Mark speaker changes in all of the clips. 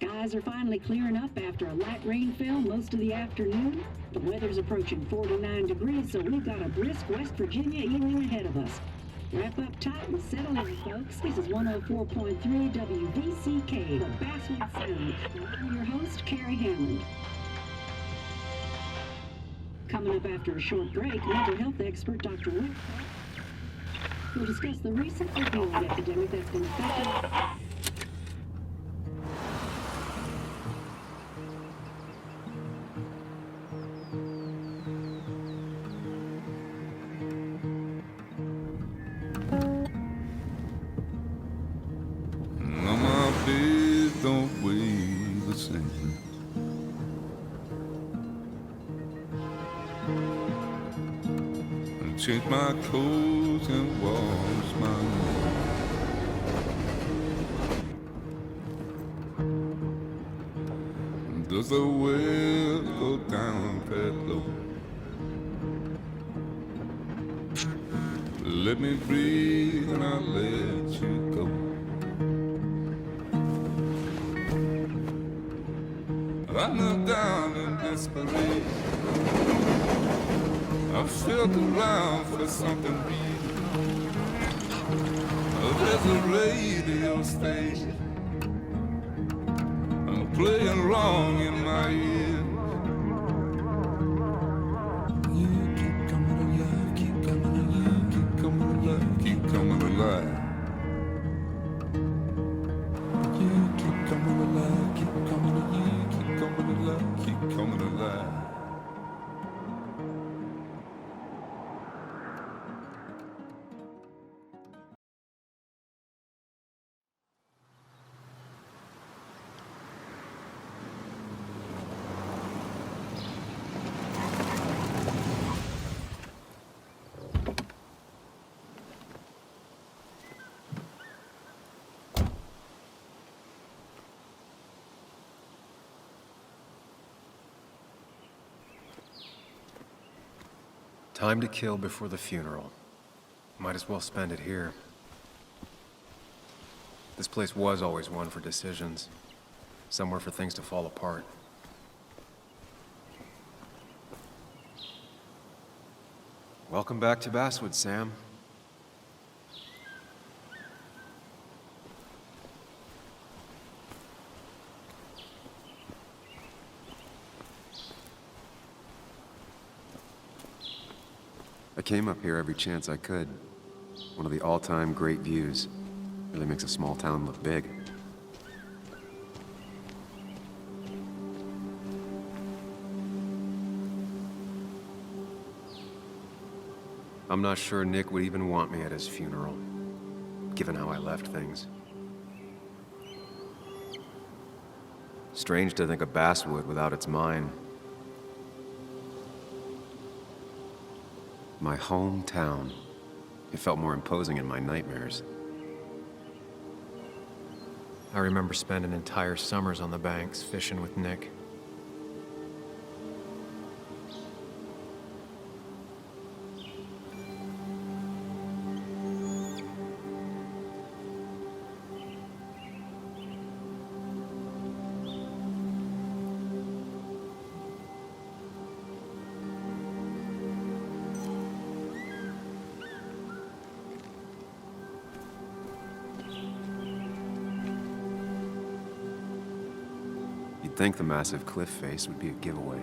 Speaker 1: Skies are finally clearing up after a light rainfall most of the afternoon. The weather's approaching 49 degrees, so we've got a brisk West Virginia evening ahead of us. Wrap up tight and settle in, folks. This is 104.3 WVCK, the Basswood Sound. And I'm your host, Carrie Hammond. Coming up after a short break, mental health expert Dr. Rick will discuss the recent opioid epidemic that's been affecting.
Speaker 2: Change my clothes and wash my hands. Does the well go down that low? Let me breathe and I'll let you go. I knelt down in desperation. I felt around for something real. There's a radio station playing wrong in my ear. You keep coming alive, keep coming alive, keep coming alive, keep coming alive. You keep coming alive, keep coming alive, keep coming alive, keep coming alive.
Speaker 3: Time to kill before the funeral. Might as well spend it here. This place was always one for decisions. Somewhere for things to fall apart. Welcome back to Basswood, Sam. I came up here every chance I could. One of the all-time great views. Really makes a small town look big. I'm not sure Nick would even want me at his funeral, given how I left things. Strange to think of Basswood without its mine. My hometown. It felt more imposing in my nightmares. I remember spending entire summers on the banks fishing with Nick. You'd think the massive cliff face would be a giveaway.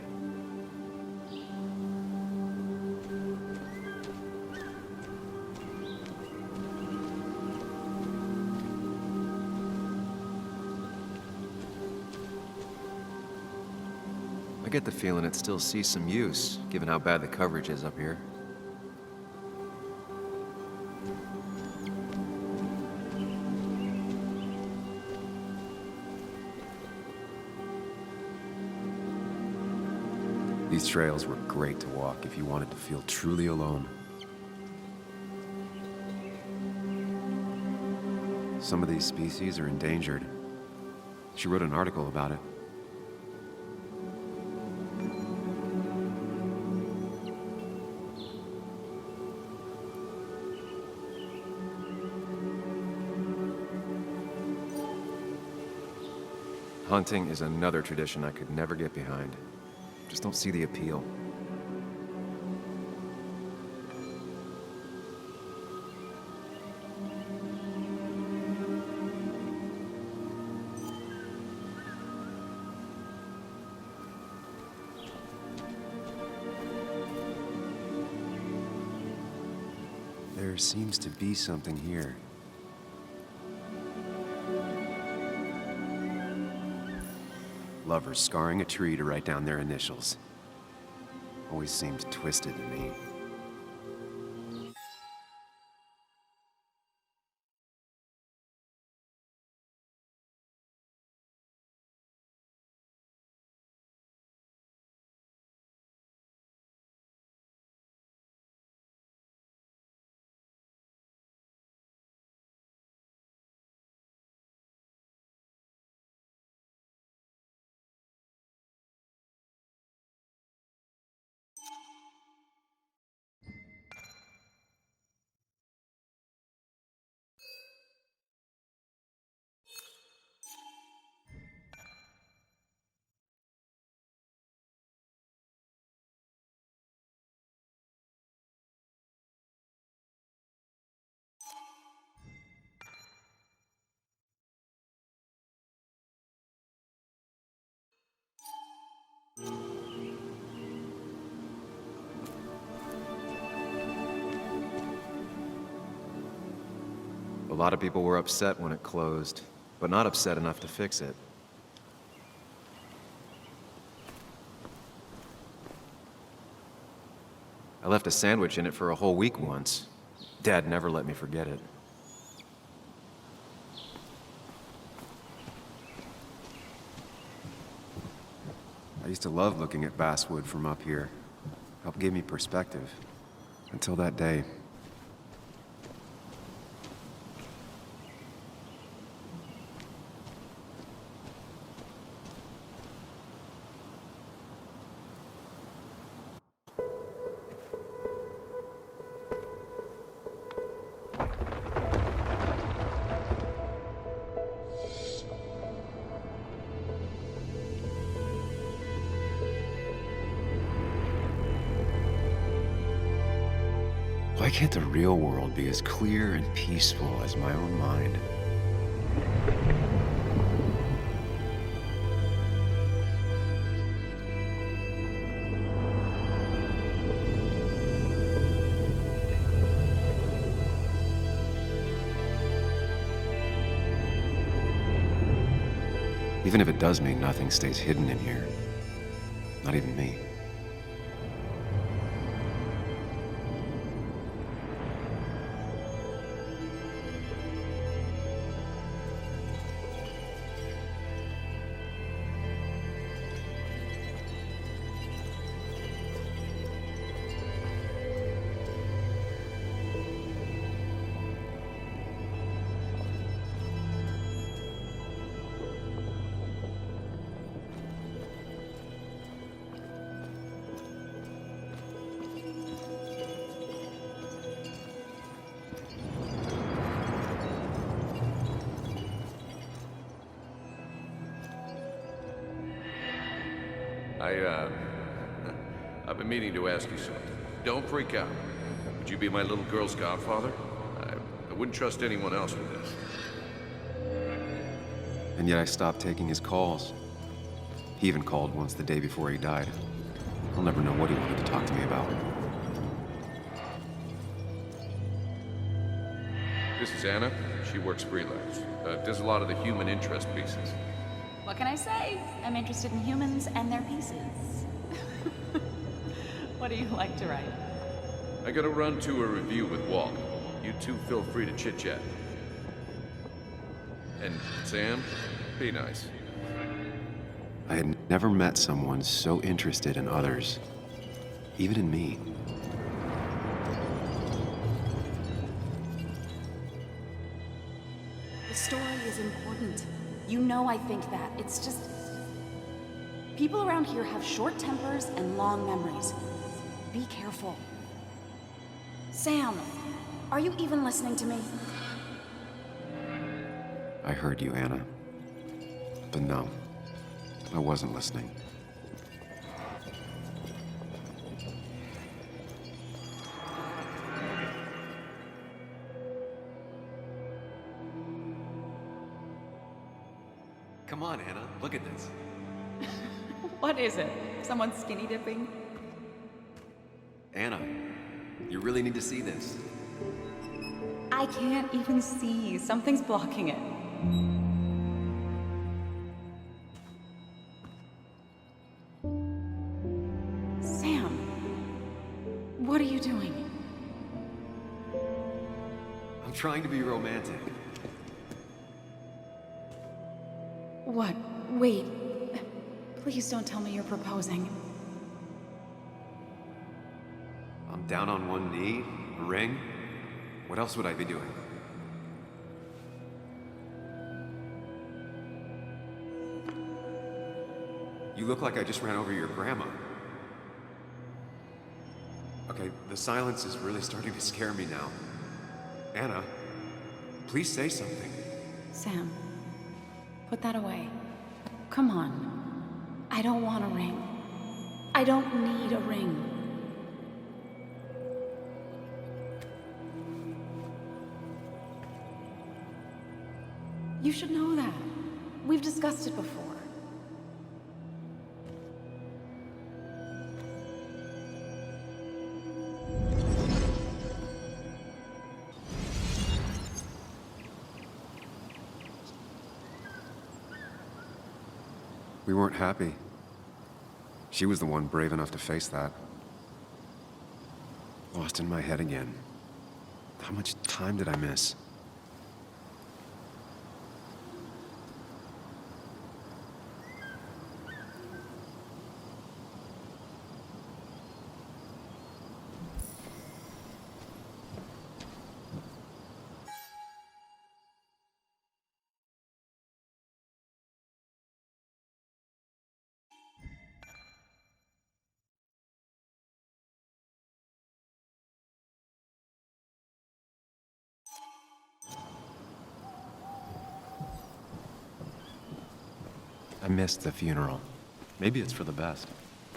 Speaker 3: I get the feeling it still sees some use, given how bad the coverage is up here. These trails were great to walk if you wanted to feel truly alone. Some of these species are endangered. She wrote an article about it. Hunting is another tradition I could never get behind. Just don't see the appeal. There seems to be something here. Lovers scarring a tree to write down their initials. Always seemed twisted to me. A lot of people were upset when it closed, but not upset enough to fix it. I left a sandwich in it for a whole week once. Dad never let me forget it. I used to love looking at Basswood from up here. Helped give me perspective. Until that day. Why can't the real world be as clear and peaceful as my own mind? Even if it does mean nothing stays hidden in here. Not even me.
Speaker 4: I've been meaning to ask you something. Don't freak out. Would you be my little girl's godfather? I wouldn't trust anyone else with this.
Speaker 3: And yet I stopped taking his calls. He even called once the day before he died. I'll never know what he wanted to talk to me about.
Speaker 4: This is Anna. She works freelance. Does a lot of the human interest pieces.
Speaker 5: What can I say? I'm interested in humans and their pieces. What do you like to write?
Speaker 4: I gotta run to a review with Walt. You two feel free to chit-chat. And Sam, be nice.
Speaker 3: I had never met someone so interested in others. Even in me.
Speaker 5: The story is important. You know I think that. It's just... people around here have short tempers and long memories. Be careful. Sam, are you even listening to me?
Speaker 3: I heard you, Anna. But no, I wasn't listening. Come on, Anna, look at this.
Speaker 5: What is it? Someone skinny dipping?
Speaker 3: Anna, you really need to see this.
Speaker 5: I can't even see. Something's blocking it. Sam, what are you doing?
Speaker 3: I'm trying to be romantic.
Speaker 5: What? Wait. Please don't tell me you're proposing.
Speaker 3: I'm down on one knee, a ring. What else would I be doing? You look like I just ran over your grandma. Okay, the silence is really starting to scare me now. Anna, please say something.
Speaker 5: Sam, put that away. Come on. I don't want a ring. I don't need a ring. You should know that. We've discussed it before.
Speaker 3: We weren't happy. She was the one brave enough to face that. Lost in my head again. How much time did I miss? I missed the funeral. Maybe it's for the best.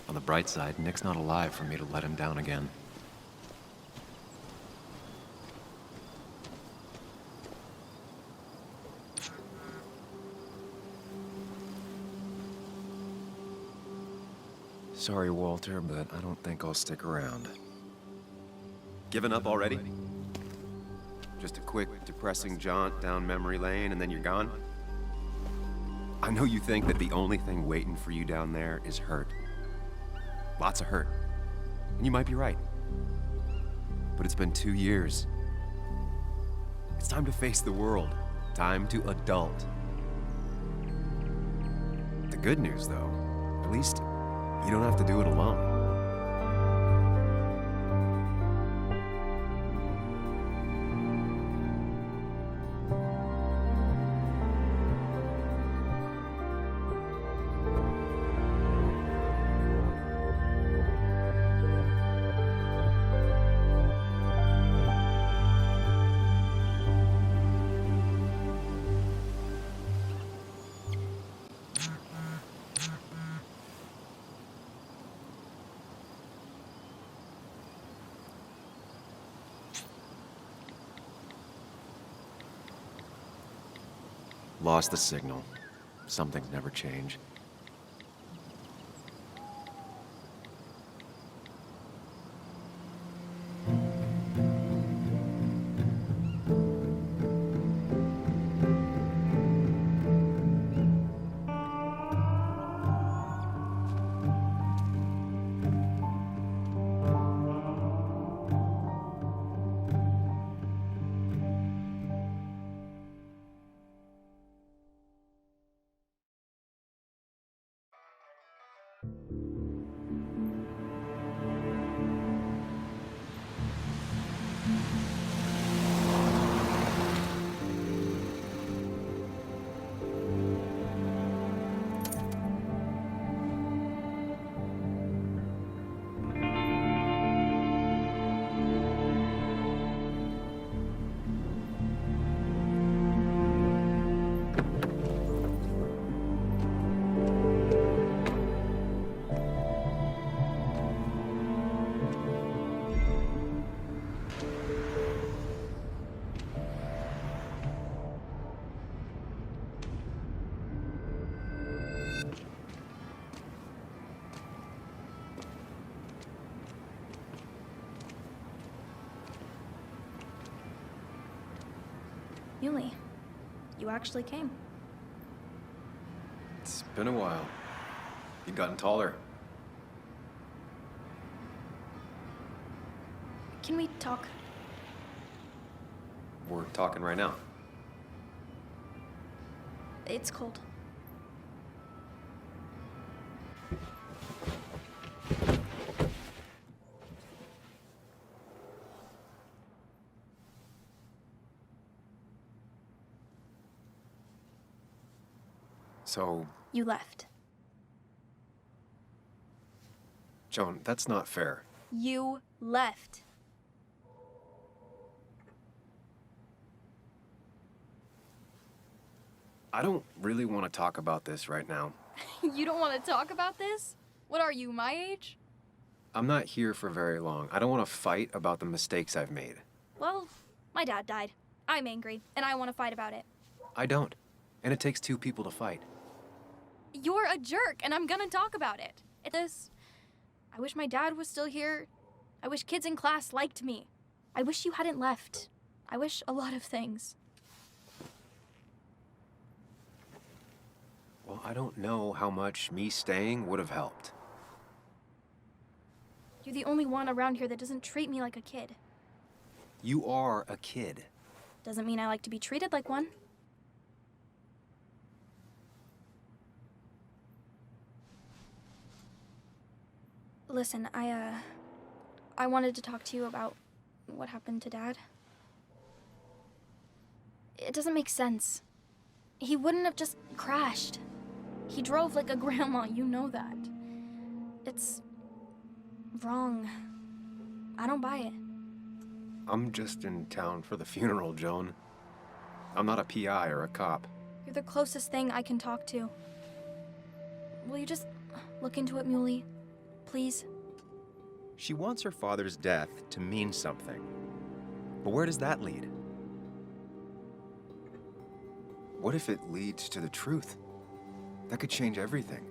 Speaker 3: On the bright side, Nick's not alive for me to let him down again. Sorry, Walter, but I don't think I'll stick around. Given up already? Just a quick, depressing jaunt down memory lane and then you're gone? I know you think that the only thing waiting for you down there is hurt. Lots of hurt. And you might be right. But it's been 2 years. It's time to face the world. Time to adult. The good news, though, at least you don't have to do it alone. Lost the signal. Some things never change.
Speaker 6: Yuli, you actually came.
Speaker 3: It's been a while. You've gotten taller.
Speaker 6: Can we talk?
Speaker 3: We're talking right now.
Speaker 6: It's cold.
Speaker 3: So,
Speaker 6: You left.
Speaker 3: Joan, that's not fair.
Speaker 6: You left.
Speaker 3: I don't really want to talk about this right now.
Speaker 6: You don't want to talk about this? What are you, my age?
Speaker 3: I'm not here for very long. I don't want to fight about the mistakes I've made.
Speaker 6: Well, my dad died. I'm angry, and I want to fight about it.
Speaker 3: I don't. And it takes two people to fight.
Speaker 6: You're a jerk, and I'm gonna talk about it. I wish my dad was still here. I wish kids in class liked me. I wish you hadn't left. I wish a lot of things.
Speaker 3: Well, I don't know how much me staying would have helped.
Speaker 6: You're the only one around here that doesn't treat me like a kid.
Speaker 3: You are a kid.
Speaker 6: Doesn't mean I like to be treated like one. Listen, I wanted to talk to you about what happened to Dad. It doesn't make sense. He wouldn't have just crashed. He drove like a grandma, you know that. It's wrong. I don't buy it.
Speaker 3: I'm just in town for the funeral, Joan. I'm not a PI or a cop.
Speaker 6: You're the closest thing I can talk to. Will you just look into it, Muley? Please?
Speaker 3: She wants her father's death to mean something. But where does that lead? What if it leads to the truth? That could change everything.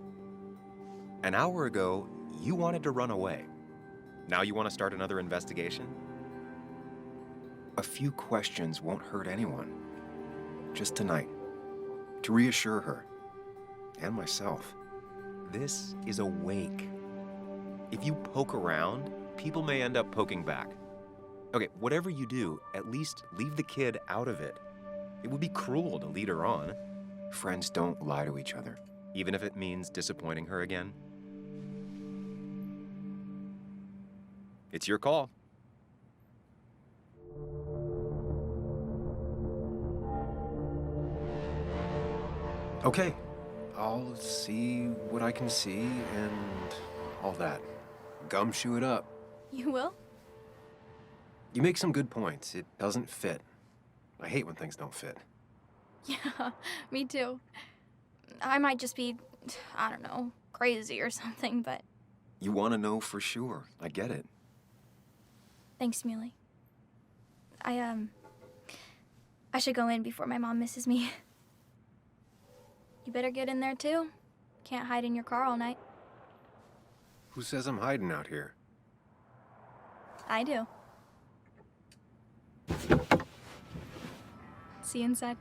Speaker 3: An hour ago, you wanted to run away. Now you want to start another investigation? A few questions won't hurt anyone. Just tonight. To reassure her. And myself. This is a wake. If you poke around, people may end up poking back. Okay, whatever you do, at least leave the kid out of it. It would be cruel to lead her on. Friends don't lie to each other, even if it means disappointing her again. It's your call. Okay, I'll see what I can see and all that. Gumshoe it up.
Speaker 6: You will?
Speaker 3: You make some good points. It doesn't fit. I hate when things don't fit.
Speaker 6: Yeah, me too. I might just be, I don't know, crazy or something, but
Speaker 3: You want to know for sure. I get it.
Speaker 6: thanks, Muley. I should go in before my mom misses me. You better get in there too. Can't hide in your car all night.
Speaker 3: Who says I'm hiding out here?
Speaker 6: I do. See you inside.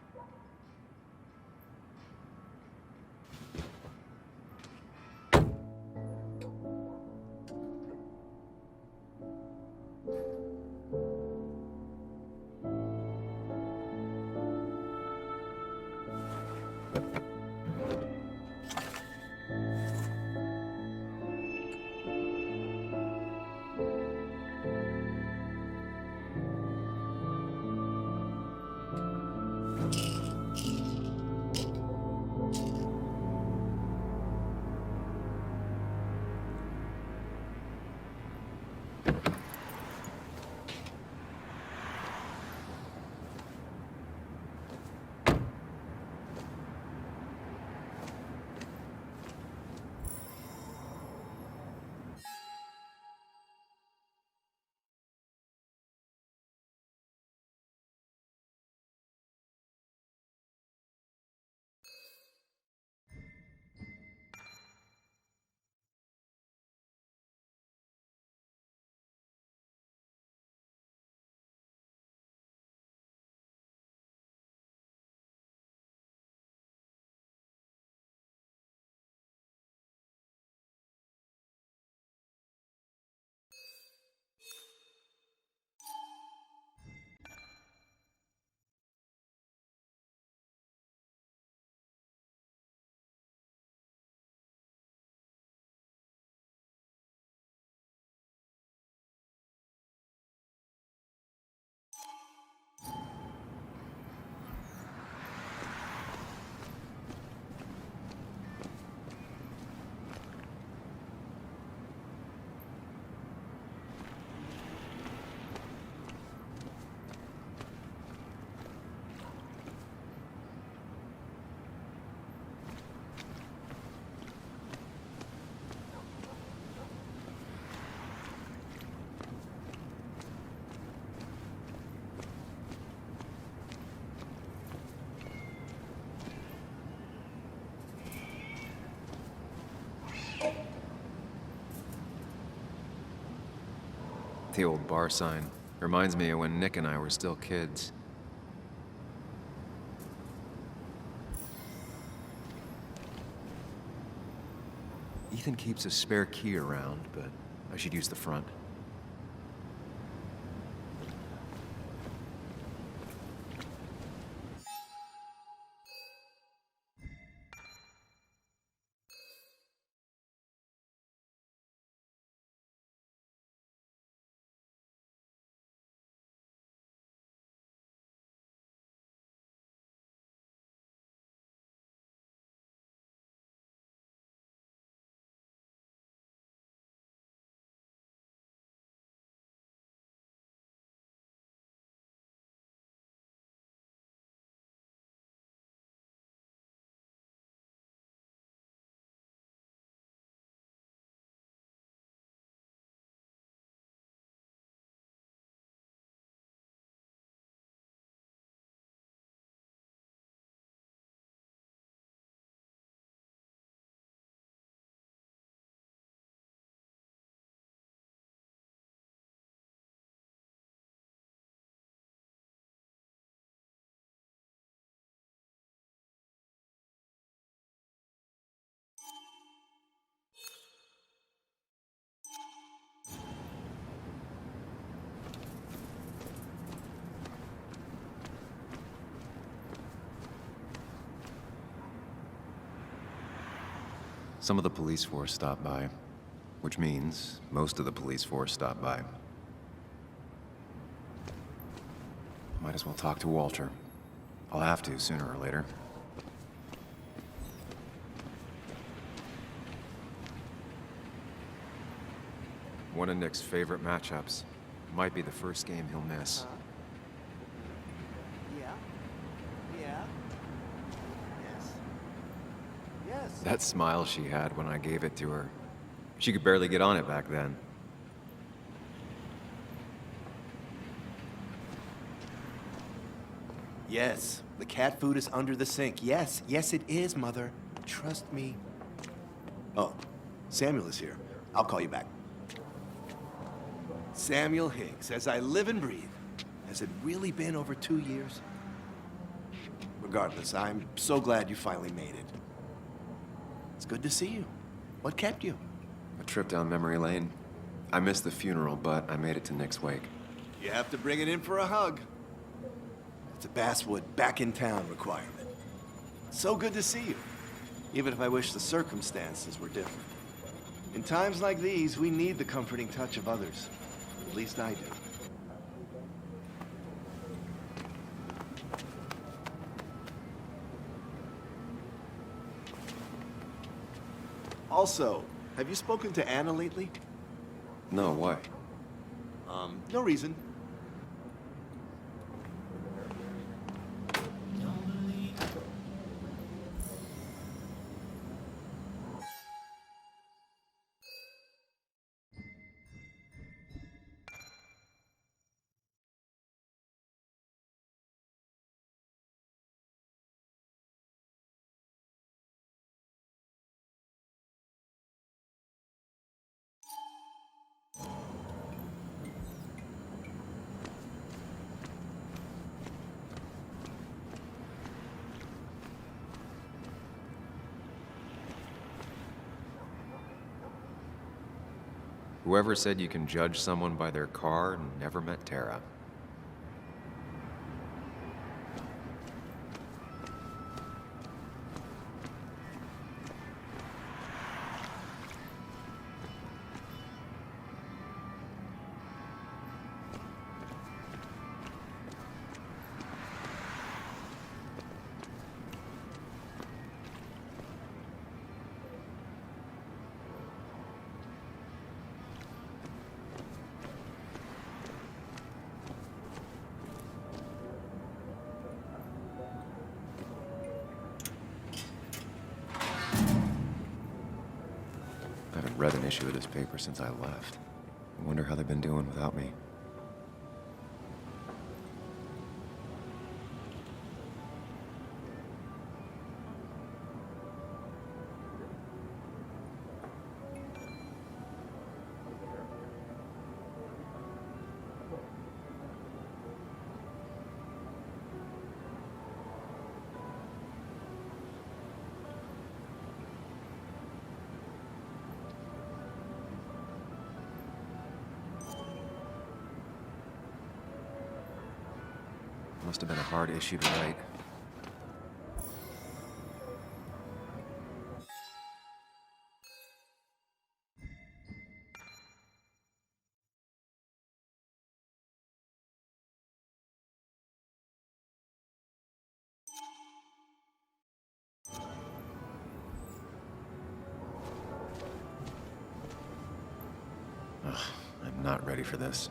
Speaker 3: the old bar sign. Reminds me of when Nick and I were still kids. Ethan keeps a spare key around, but I should use the front. Some of the police force stopped by, which means most of the police force stopped by. Might as well talk to Walter. I'll have to sooner or later. One of Nick's favorite matchups. Might be the first game he'll miss.
Speaker 7: Yeah. Yes.
Speaker 3: That smile she had when I gave it to her. She could barely get on it back then.
Speaker 7: Yes, the cat food is under the sink. Yes, it is, Mother. Trust me. Oh, Samuel is here. I'll call you back. Samuel Higgs, as I live and breathe. Has it really been over 2 years? Regardless, I'm so glad you finally made it. It's good to see you. What kept you?
Speaker 3: A trip down memory lane. I missed the funeral, but I made it to Nick's wake.
Speaker 7: You have to bring it in for a hug. It's a Basswood back in town requirement. So good to see you, even if I wish the circumstances were different. In times like these, we need the comforting touch of others. At least I do. Also, have you spoken to Anna lately?
Speaker 3: No, why?
Speaker 7: No reason.
Speaker 3: Whoever said you can judge someone by their car never met Tara. I haven't read an issue of this paper since I left. I wonder how they've been doing without me. Must have been a hard issue to write. Ugh, I'm not ready for this.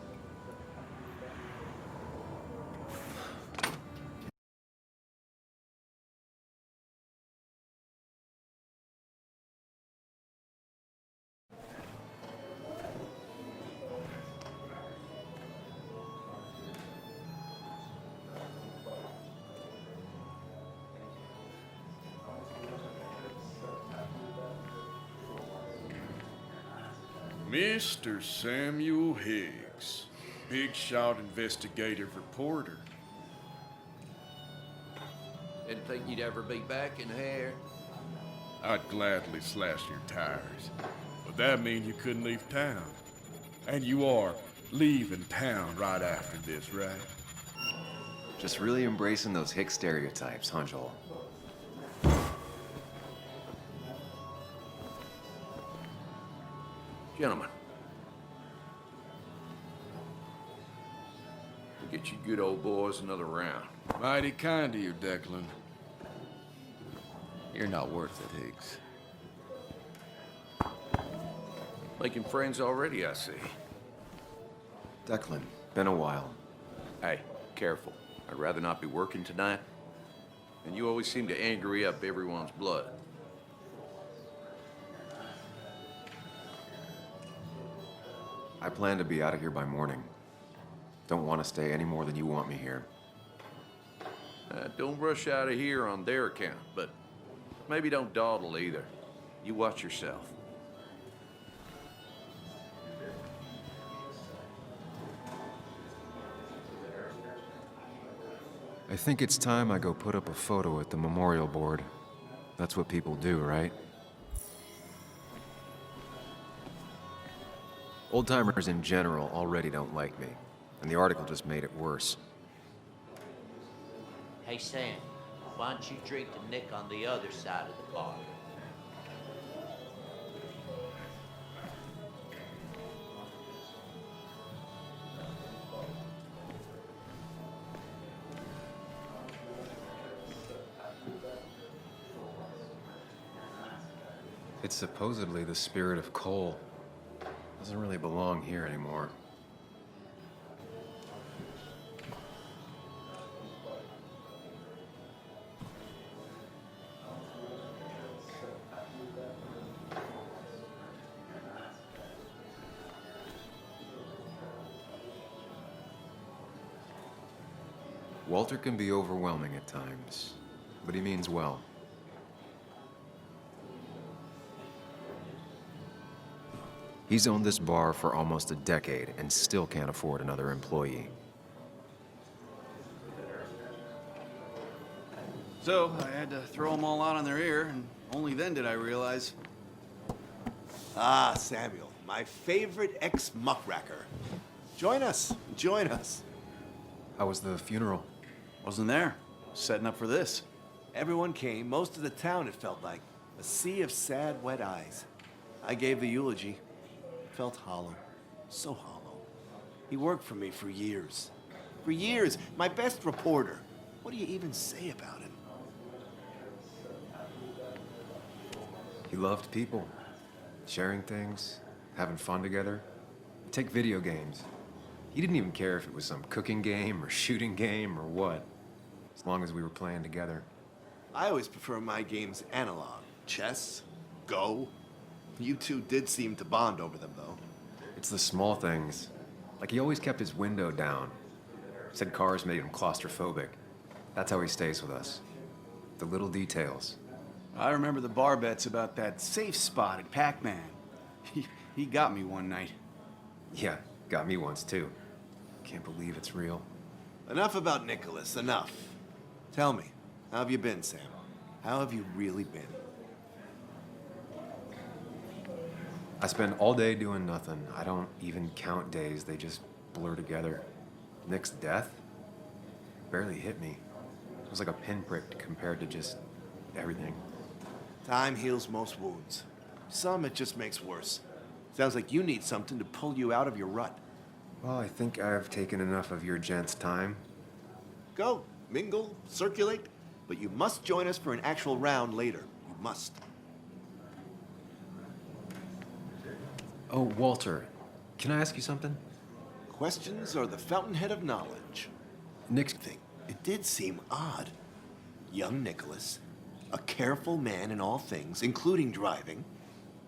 Speaker 8: Mr. Samuel Higgs, big shot investigative reporter.
Speaker 4: Didn't think you'd ever be back in here.
Speaker 8: I'd gladly slash your tires, but that means you couldn't leave town. And you are leaving town right after this, right?
Speaker 3: Just really embracing those hick stereotypes, huh, Joel?
Speaker 4: Gentlemen. We'll get you good old boys another round.
Speaker 8: Mighty kind of you, Declan.
Speaker 4: You're not worth it, Higgs. Making friends already, I see.
Speaker 3: Declan, been a while.
Speaker 4: Hey, careful. I'd rather not be working tonight. And you always seem to angry up everyone's blood.
Speaker 3: I plan to be out of here by morning. Don't want to stay any more than you want me here.
Speaker 4: Don't rush out of here on their account, but maybe don't dawdle either. You watch yourself.
Speaker 3: I think it's time I go put up a photo at the memorial board. That's what people do, right? Old-timers in general already don't like me, and the article just made it worse.
Speaker 9: Hey, Sam, why don't you drink to Nick on the other side of the bar?
Speaker 3: It's supposedly the spirit of coal. Doesn't really belong here anymore. Walter can be overwhelming at times, but he means well. He's owned this bar for almost a decade and still can't afford another employee.
Speaker 10: So I had to throw them all out on their ear, and only then did I realize.
Speaker 7: Ah, Samuel, my favorite ex-muckracker. Join us, join us.
Speaker 3: How was the funeral?
Speaker 10: Wasn't there. Setting up for this.
Speaker 7: Everyone came, most of the town, it felt like. A sea of sad, wet eyes. I gave the eulogy. Felt hollow, so hollow. He worked for me for years. For years, my best reporter. What do you even say about him?
Speaker 3: He loved people, sharing things, having fun together. Take video games. He didn't even care if it was some cooking game or shooting game or what, as long as we were playing together.
Speaker 7: I always prefer my games analog. Chess, Go. You two did seem to bond over them, though.
Speaker 3: It's the small things. Like he always kept his window down. Said cars made him claustrophobic. That's how he stays with us. The little details.
Speaker 10: I remember the bar bets about that safe spot at Pac-Man. He got me one night.
Speaker 3: Yeah, got me once too. Can't believe it's real.
Speaker 7: Enough about Nicholas, enough. Tell me, how have you been, Sam? How have you really been?
Speaker 3: I spend all day doing nothing. I don't even count days. They just blur together. Nick's death? barely hit me. It was like a pinprick compared to just everything.
Speaker 7: Time heals most wounds. Some it just makes worse. Sounds like you need something to pull you out of your rut.
Speaker 3: Well, I think I've taken enough of your gent's time.
Speaker 7: Go, mingle, circulate, but you must join us for an actual round later. You must.
Speaker 3: Oh, Walter, can I ask you something?
Speaker 7: Questions are the fountainhead of knowledge.
Speaker 3: Nick's
Speaker 7: Thing. It did seem odd. Young Nicholas, a careful man in all things, including driving.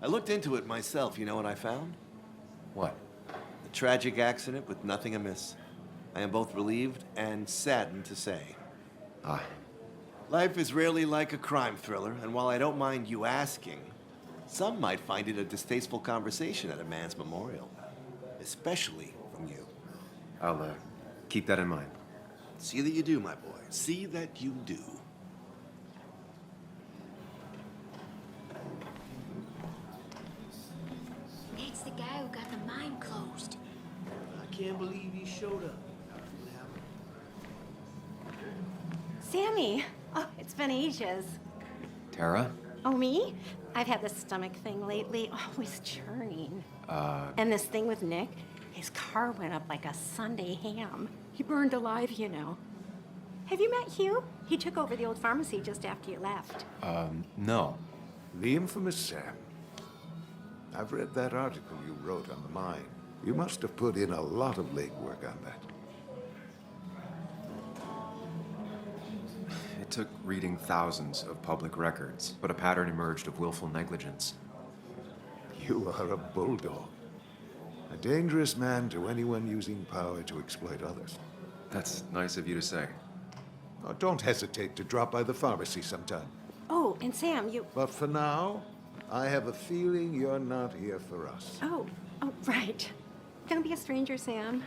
Speaker 7: I looked into it myself. You know what I found?
Speaker 3: What?
Speaker 7: A tragic accident with nothing amiss. I am both relieved and saddened to say.
Speaker 3: Ah,
Speaker 7: Life is rarely like a crime thriller, and while I don't mind you asking, some might find it a distasteful conversation at a man's memorial. Especially from you.
Speaker 3: I'll keep that in mind.
Speaker 7: See that you do, my boy. See that you do.
Speaker 11: It's the guy who got the mine closed.
Speaker 9: I can't believe he showed up.
Speaker 12: Sammy! Oh, it's been ages.
Speaker 3: Tara?
Speaker 12: Oh, me? I've had this stomach thing lately, always churning. And this thing with Nick, his car went up like a Sunday ham. He burned alive, you know. Have you met Hugh? He took over the old pharmacy just after you left.
Speaker 3: No.
Speaker 13: The infamous Sam. I've read that article you wrote on the mine. You must have put in a lot of legwork on that.
Speaker 3: It took reading thousands of public records, but a pattern emerged of willful negligence.
Speaker 13: You are a bulldog. A dangerous man to anyone using power to exploit others.
Speaker 3: That's nice of you to say.
Speaker 13: Oh, don't hesitate to drop by the pharmacy sometime.
Speaker 12: Oh, and Sam, you...
Speaker 13: But for now, I have a feeling you're not here for us.
Speaker 12: Oh, right. Don't be a stranger, Sam.